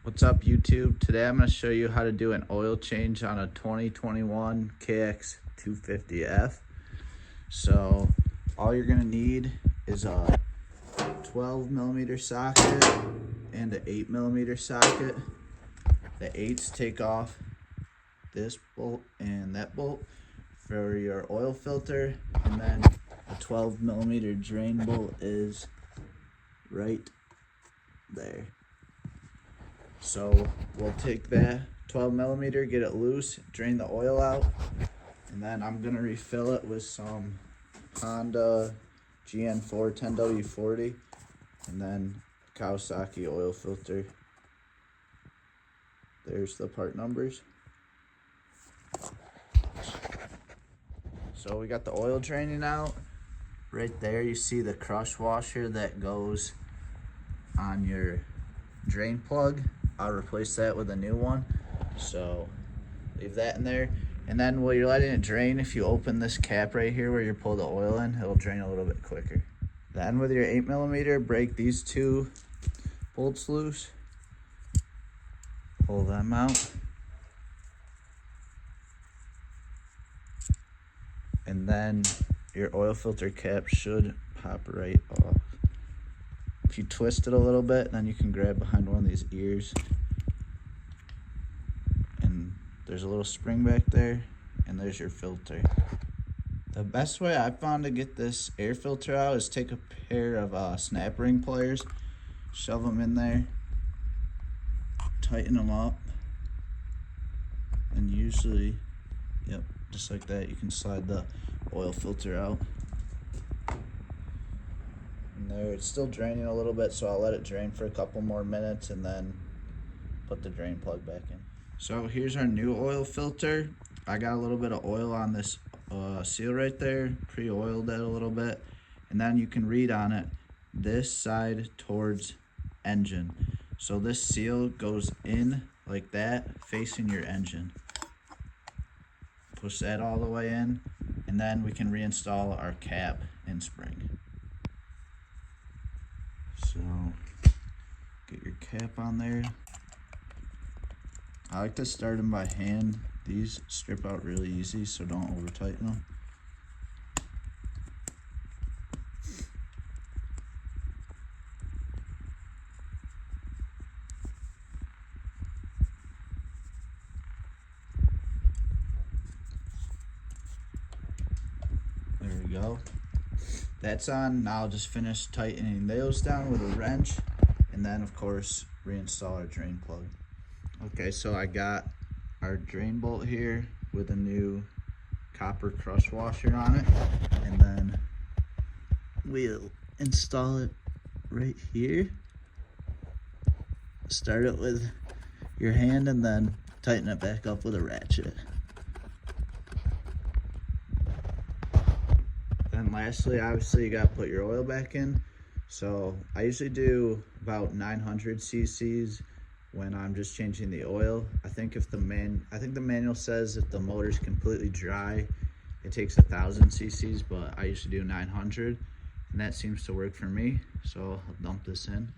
What's up, YouTube? Today I'm going to show you how to do an oil change on a 2021 KX250 F. So all you're going to need is a 12mm socket and an 8mm socket. The 8s take off this bolt and that bolt for your oil filter, and then the 12mm drain bolt is right there. So we'll take that 12mm, get it loose, drain the oil out, and then I'm gonna refill it with some Honda GN4 10W40 and then Kawasaki oil filter. There's the part numbers. So we got the oil draining out. Right there you see the crush washer that goes on your drain plug. I'll replace that with a new one, so leave that in there. And then while you're letting it drain, if you open this cap right here where you pull the oil in, it'll drain a little bit quicker. Then with your 8mm, break these two bolts loose, pull them out, and then your oil filter cap should pop right off. If you twist it a little bit, then you can grab behind one of these ears, and there's a little spring back there, and there's your filter. The best way I found to get this air filter out is take a pair of snap ring pliers, shove them in there, tighten them up, and usually, yep, just like that, you can slide the oil filter out. And there, it's still draining a little bit, so I'll let it drain for a couple more minutes and then put the drain plug back in. So here's our new oil filter. I got a little bit of oil on this seal right there, pre-oiled it a little bit, and then you can read on it, this side towards engine. So this seal goes in like that, facing your engine. Push that all the way in, and then we can reinstall our cap and spring. So get your cap on there. I like to start them by hand. These strip out really easy, so don't over tighten them. There we go. That's on. Now I'll just finish tightening those down with a wrench, and then of course reinstall our drain plug. Okay, so I got our drain bolt here with a new copper crush washer on it, and then we'll install it right here. Start it with your hand and then tighten it back up with a ratchet. Then lastly, obviously you gotta put your oil back in. So I usually do about 900 cc's when I'm just changing the oil. I think the manual says if the motor's completely dry, it takes 1000 cc's, but I usually do 900, and that seems to work for me. So I'll dump this in.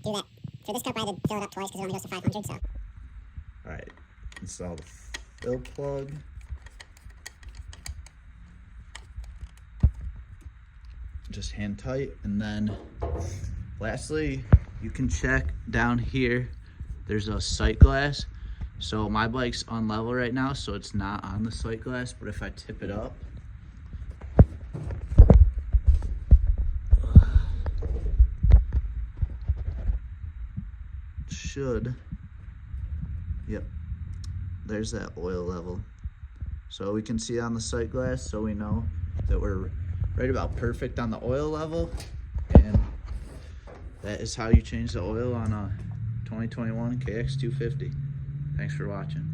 Do that. For this cup, I had to fill it up twice because it only goes to 500, so. All right, install the fill plug. Just hand tight, and then lastly, you can check down here. There's a sight glass. So my bike's on level right now, so it's not on the sight glass, but if I tip it up, should, yep, there's that oil level. So we can see on the sight glass, so we know that we're right about perfect on the oil level. And that is how you change the oil on a 2021 KX250. Thanks for watching.